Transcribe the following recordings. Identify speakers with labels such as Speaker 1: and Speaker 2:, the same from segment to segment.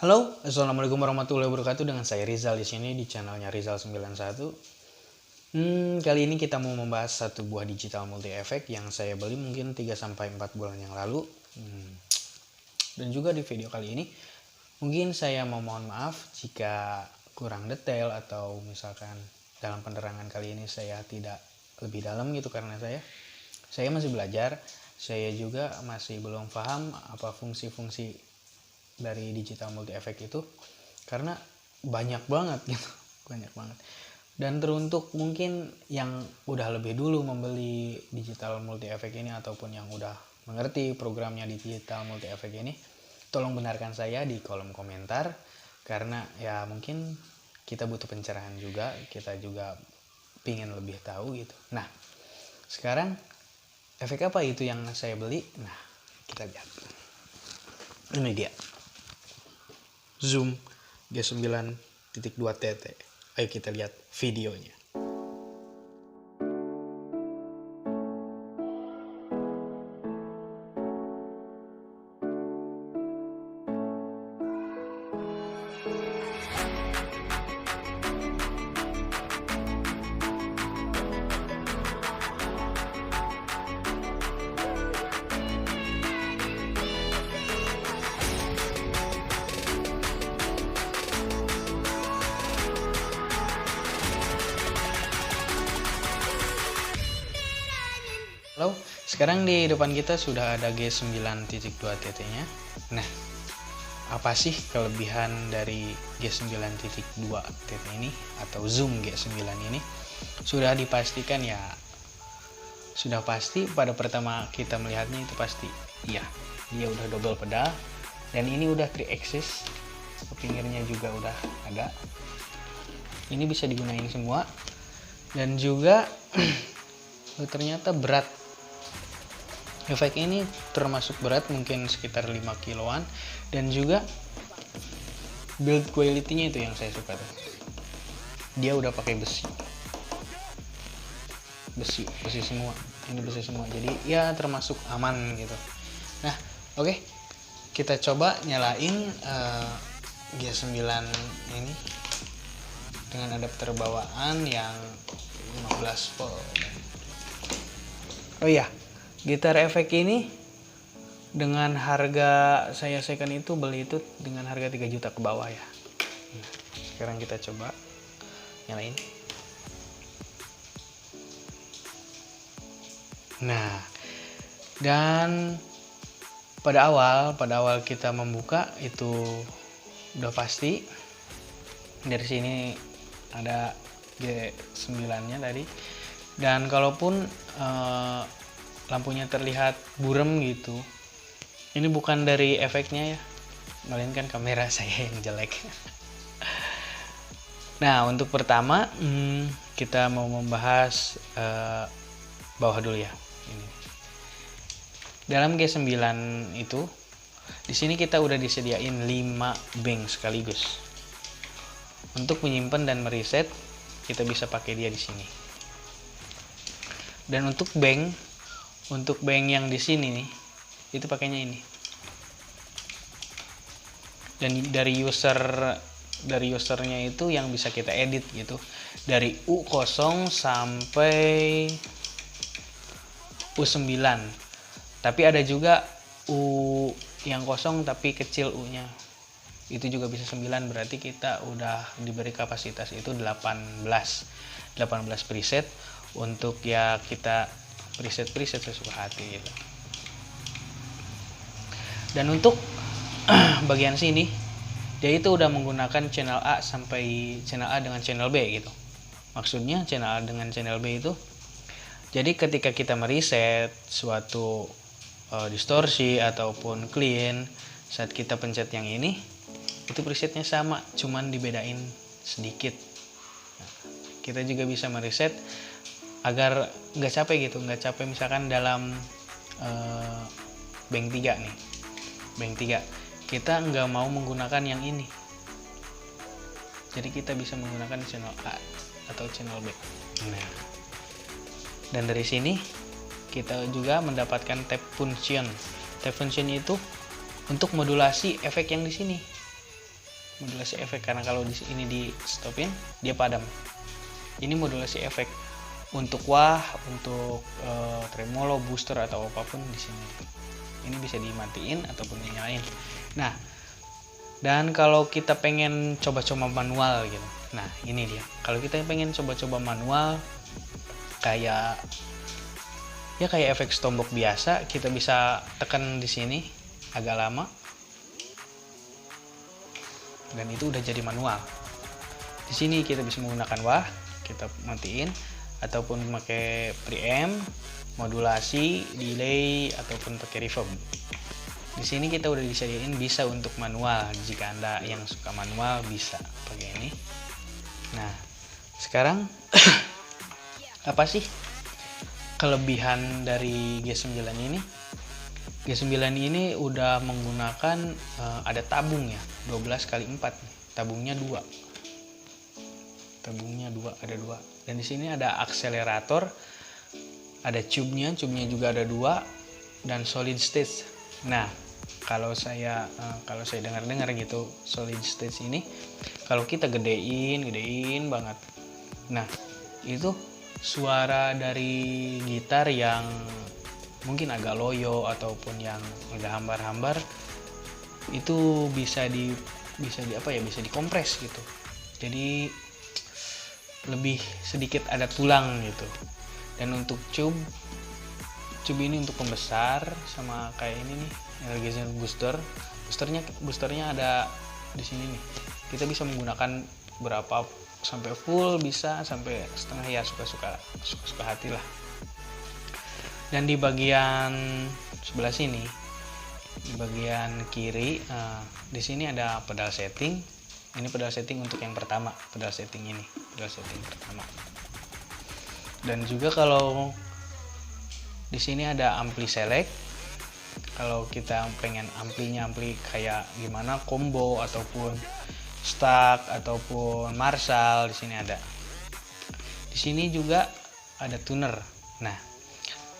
Speaker 1: Halo, assalamualaikum warahmatullahi wabarakatuh. Dengan saya Rizal di sini di channelnya Rizal 91. Kali ini kita mau membahas satu buah digital multi efek yang saya beli mungkin 3-4 bulan yang lalu. Dan juga di video kali ini mungkin saya mau mohon maaf jika kurang detail atau misalkan dalam penerangan kali ini saya tidak lebih dalam gitu, karena saya masih belajar. Saya juga masih belum paham apa fungsi-fungsi dari digital multi efek itu, karena banyak banget gitu, banyak banget. Dan teruntuk mungkin yang udah lebih dulu membeli digital multi efek ini ataupun yang udah mengerti programnya digital multi efek ini, tolong benarkan saya di kolom komentar, karena ya mungkin kita butuh pencerahan juga, kita juga pingin lebih tahu gitu. Nah, sekarang efek apa itu yang saya beli? Nah, kita lihat. Ini dia. Zoom G9.2 TT. Ayo kita lihat videonya. Halo, sekarang di depan kita sudah ada G9.2 TT-nya. Nah, apa sih kelebihan dari G9.2 TT ini atau Zoom G9 ini? Sudah dipastikan ya, sudah pasti pada pertama kita melihatnya itu pasti iya, dia udah double pedal dan ini udah 3 axis, pinggirnya juga udah ada. Ini bisa digunain semua dan juga ternyata berat. Efek ini termasuk berat, mungkin sekitar 5 kiloan, dan juga build quality-nya itu yang saya suka tuh. Dia udah pakai besi semua. Ini besi semua. Jadi ya termasuk aman gitu. Nah, oke. Kita coba nyalain G9 ini dengan adapter bawaan yang 15 volt. Oh iya, gitar efek ini dengan harga saya second itu beli itu dengan harga 3 juta ke bawah ya. Nah, sekarang kita coba nyalain. Nah, dan pada awal kita membuka itu udah pasti dari sini ada G9-nya tadi. Dan kalaupun lampunya terlihat burem gitu, ini bukan dari efeknya ya, melainkan kamera saya yang jelek. Nah, untuk pertama kita mau membahas bawah dulu ya. Ini dalam G9 itu, di sini kita udah disediain 5 bank sekaligus. Untuk menyimpan dan mereset kita bisa pakai dia di sini. Dan untuk bank yang di sini nih, itu pakainya ini. Dan dari usernya itu yang bisa kita edit gitu, dari U0 sampai U9. Tapi ada juga U yang kosong tapi kecil U-nya. Itu juga bisa 9, berarti kita udah diberi kapasitas itu 18 preset untuk ya kita preset sesuka hati gitu. Dan untuk bagian sini dia itu udah menggunakan channel A sampai channel A dengan channel B gitu. Maksudnya channel A dengan channel B itu, jadi ketika kita mereset suatu distorsi ataupun clean, saat kita pencet yang ini itu presetnya sama, cuman dibedain sedikit. Nah, kita juga bisa mereset agar nggak capek gitu, misalkan dalam bank 3 nih, bank 3 kita nggak mau menggunakan yang ini, jadi kita bisa menggunakan channel A atau channel B. Nah, dan dari sini kita juga mendapatkan tab function itu untuk modulasi efek yang di sini. modulasi efek, karena kalau ini di stopin dia padam. Ini modulasi efek untuk wah, untuk tremolo, booster atau apapun di sini. Ini bisa dimatiin ataupun dinyalain. Nah, dan kalau kita pengen coba-coba manual gitu, nah ini dia. Kalau kita pengen coba-coba manual kayak efek tombok biasa, kita bisa tekan di sini agak lama, dan itu udah jadi manual. Di sini kita bisa menggunakan wah, kita matiin, ataupun pakai preamp, modulasi, delay, ataupun pakai reverb. Di sini kita udah disediain bisa untuk manual. Jika Anda yang suka manual bisa pakai ini. Nah, sekarang apa sih kelebihan dari G9 ini? G9 ini udah menggunakan ada tabung ya, 12x4. Tabungnya 2. Ada 2. Dan di sini ada akselerator, ada tube-nya juga ada 2, dan solid state. Nah, kalau saya dengar gitu, solid state ini kalau kita gedein banget. Nah, itu suara dari gitar yang mungkin agak loyo ataupun yang agak hambar-hambar itu bisa dikompres gitu. Jadi lebih sedikit ada tulang gitu. Dan untuk tube ini untuk pembesar, sama kayak ini nih energizer boosternya ada di sini nih. Kita bisa menggunakan berapa, sampai full bisa, sampai setengah, ya suka hati lah. Dan di bagian sebelah sini, di bagian kiri, di sini ada pedal setting. Ini pedal setting untuk yang pertama, pedal setting pertama. Dan juga kalau di sini ada ampli select. Kalau kita pengen ampli kayak gimana, combo ataupun stack ataupun Marshall, di sini ada. Di sini juga ada tuner. Nah,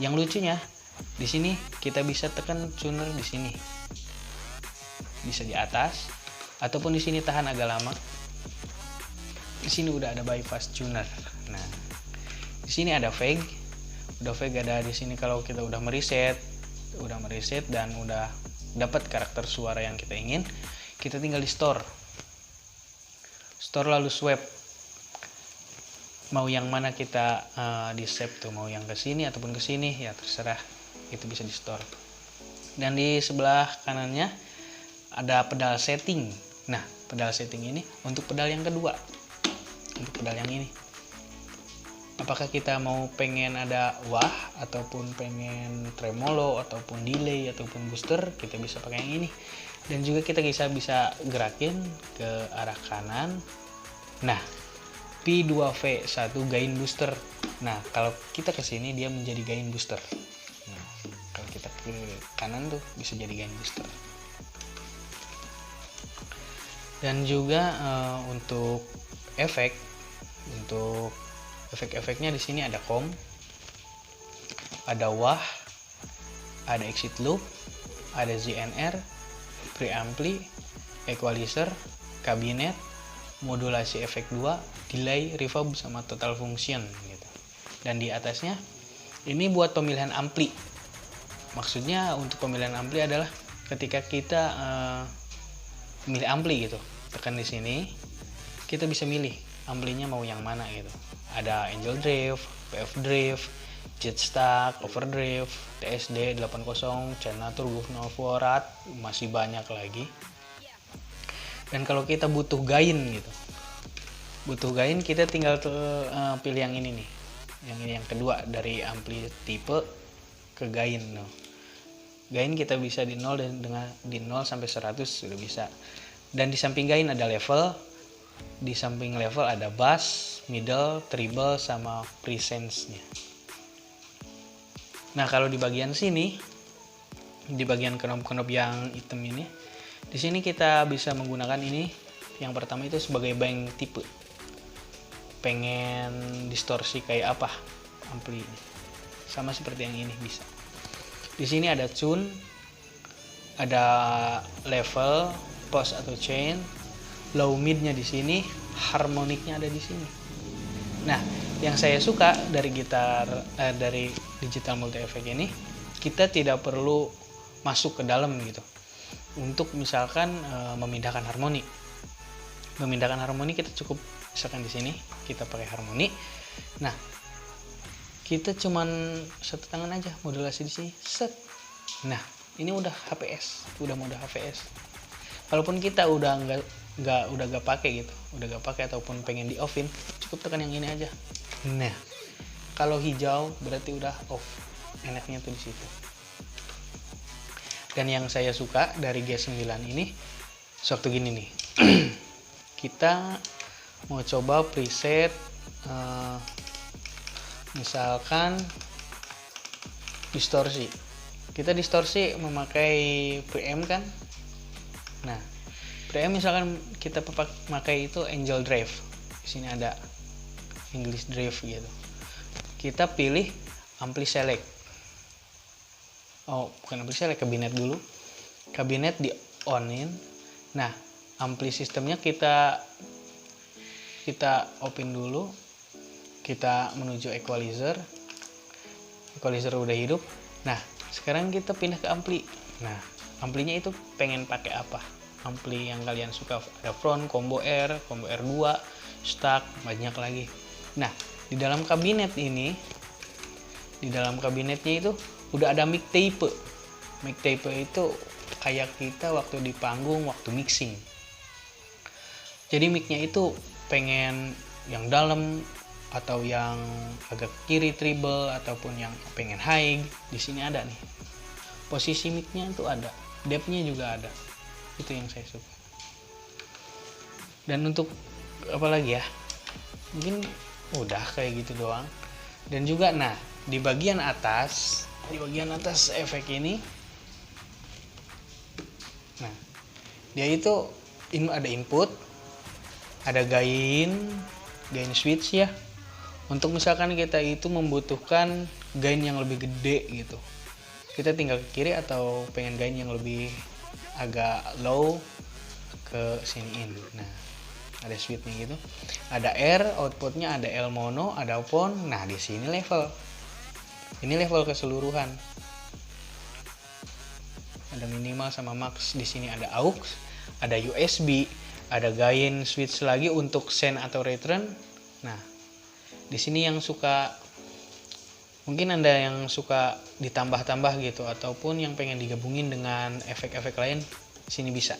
Speaker 1: yang lucunya di sini kita bisa tekan tuner di sini. Bisa di atas ataupun di sini tahan agak lama. Di sini udah ada bypass tuner. Nah, di sini ada fade. Ada di sini kalau kita udah mereset dan udah dapat karakter suara yang kita ingin, kita tinggal di store lalu swipe. Mau yang mana kita di save tuh, mau yang ke sini ataupun ke sini, ya terserah. Itu bisa di store. Dan di sebelah kanannya ada pedal setting. Nah, pedal setting ini untuk pedal yang kedua. Untuk pedal yang ini. Apakah kita mau pengen ada wah, ataupun pengen tremolo, ataupun delay, ataupun booster, kita bisa pakai yang ini. Dan juga kita bisa gerakin ke arah kanan. Nah, P2V1 gain booster. Nah, kalau kita ke sini dia menjadi gain booster. Nah, kalau kita ke kanan tuh bisa jadi gain booster. Dan juga untuk efek-efeknya di sini ada com, ada wah, ada exit loop, ada ZNR, preampli, equalizer, kabinet, modulasi efek 2, delay, reverb, sama total function gitu. Dan di atasnya ini buat pemilihan ampli. Maksudnya untuk pemilihan ampli adalah ketika kita milih ampli gitu, tekan di sini, kita bisa milih amplinya mau yang mana gitu. Ada Angel Drive, PF Drive, Jet Stack, Overdrive, TSD 80, Chanatur, Gufno Forward, masih banyak lagi. Dan kalau kita butuh gain gitu, kita tinggal pilih yang ini nih, yang kedua dari ampli tipe ke gain. Gain kita bisa di 0 sampai 100 sudah bisa. Dan di samping gain ada level. Di samping level ada bass, middle, treble, sama presence-nya. Nah, kalau di bagian sini, di bagian knob-knob yang hitam ini, di sini kita bisa menggunakan ini. Yang pertama itu sebagai bank tipe. Pengen distorsi kayak apa ampli ini? Sama seperti yang ini bisa. Di sini ada tune, ada level, pause atau chain, low midnya di sini, harmoniknya ada di sini. Nah, yang saya suka dari dari digital multi effect ini, kita tidak perlu masuk ke dalam gitu. Untuk misalkan memindahkan harmoni. Memindahkan harmoni kita cukup misalkan di sini kita pakai harmoni. Nah, kita cuman satu tangan aja modulasi di sini. Set. Nah, ini udah HPS, udah mode HPS. Walaupun kita udah nggak pakai gitu, udah nggak pakai ataupun pengen di offin, cukup tekan yang ini aja. Nah, kalau hijau berarti udah off. Enaknya tuh di situ. Dan yang saya suka dari G9 ini, sewaktu gini nih, kita mau coba preset, misalkan distorsi. Kita distorsi memakai preamp kan. Nah, preamp misalkan kita pakai itu Angel Drive. Di sini ada English Drive gitu. Kita pilih ampli select. Oh, bukan ampli select, kabinet dulu. Kabinet di onin. Nah, ampli sistemnya kita open dulu. Kita menuju equalizer. Equalizer udah hidup. Nah, sekarang kita pindah ke ampli. Nah, amplinya itu pengen pakai apa? Ampli yang kalian suka, ada front, combo R, combo R2, stack, banyak lagi. Nah, di dalam kabinet ini, di dalam kabinetnya itu udah ada mic tape. Mic tape itu kayak kita waktu di panggung, waktu mixing. Jadi micnya itu pengen yang dalam atau yang agak kiri treble ataupun yang pengen high, di sini ada nih. Posisi micnya itu ada, depthnya juga ada. Itu yang saya suka. Dan untuk apa lagi ya? Mungkin udah kayak gitu doang. Dan juga nah, di bagian atas efek ini, nah, dia itu ada input, ada gain switch ya. Untuk misalkan kita itu membutuhkan gain yang lebih gede gitu, kita tinggal ke kiri, atau pengen gain yang lebih agak low, ke siniin. Nah, ada switchnya gitu. Ada R, outputnya ada L mono, ada pon. Nah, di sini level. Ini level keseluruhan. Ada minimal sama max. Di sini ada aux, ada USB, ada gain switch lagi untuk send atau return. Nah, di sini yang suka, mungkin Anda yang suka ditambah-tambah gitu, ataupun yang pengen digabungin dengan efek-efek lain, di sini bisa.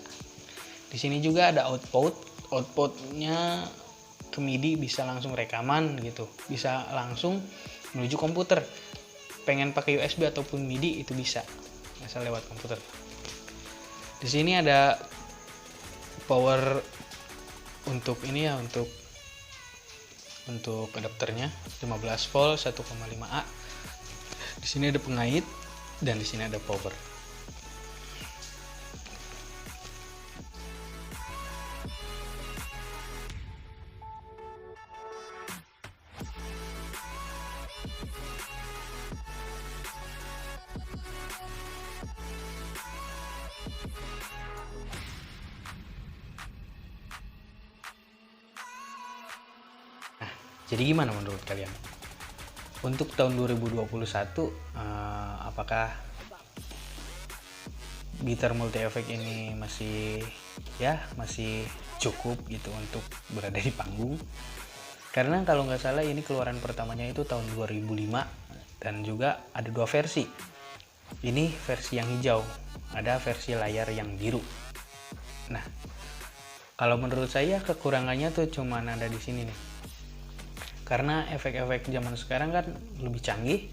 Speaker 1: Di sini juga ada outputnya ke MIDI, bisa langsung rekaman gitu, bisa langsung menuju komputer. Pengen pakai USB ataupun MIDI itu bisa, asal lewat komputer. Di sini ada power untuk ini ya, untuk adapternya 15 volt 1,5A. Di sini ada pengait dan di sini ada power. Jadi gimana menurut kalian? Untuk tahun 2021, apakah gitar multi effect ini masih cukup gitu untuk berada di panggung? Karena kalau nggak salah ini keluaran pertamanya itu tahun 2005, dan juga ada dua versi. Ini versi yang hijau, ada versi layar yang biru. Nah, kalau menurut saya kekurangannya tuh cuman ada di sini nih. Karena efek-efek zaman sekarang kan lebih canggih,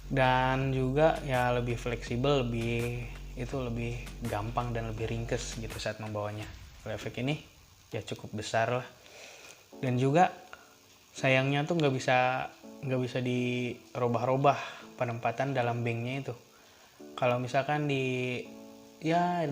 Speaker 1: dan juga ya lebih fleksibel, lebih gampang dan lebih ringkes gitu saat membawanya. Kalau efek ini ya cukup besar lah. Dan juga sayangnya tuh nggak bisa dirobah-robah penempatan dalam banknya itu. Kalau misalkan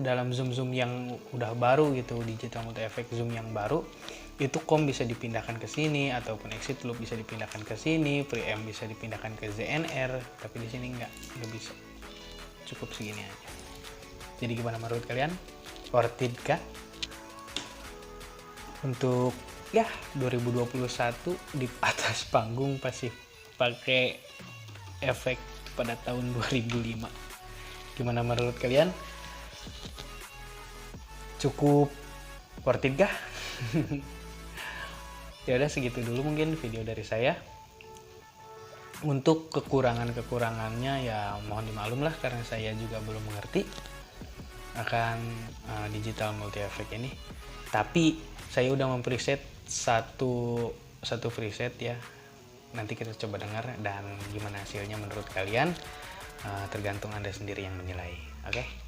Speaker 1: dalam zoom yang udah baru gitu, digital multi effect zoom yang baru, itu bisa dipindahkan ke sini, ataupun exit loop bisa dipindahkan ke sini, preamp bisa dipindahkan ke ZNR, tapi di sini nggak bisa. Cukup segini aja. Jadi gimana menurut kalian? Worth it kah? Untuk ya 2021 di atas panggung pasti pakai efek pada tahun 2005. Gimana menurut kalian? Cukup worth it kah? Ya udah, segitu dulu mungkin video dari saya. Untuk kekurangan-kekurangannya ya mohon dimaklum lah, karena saya juga belum mengerti akan digital multi effect ini. Tapi saya udah mempreset satu preset ya. Nanti kita coba dengar dan gimana hasilnya menurut kalian. Tergantung Anda sendiri yang menilai. Oke.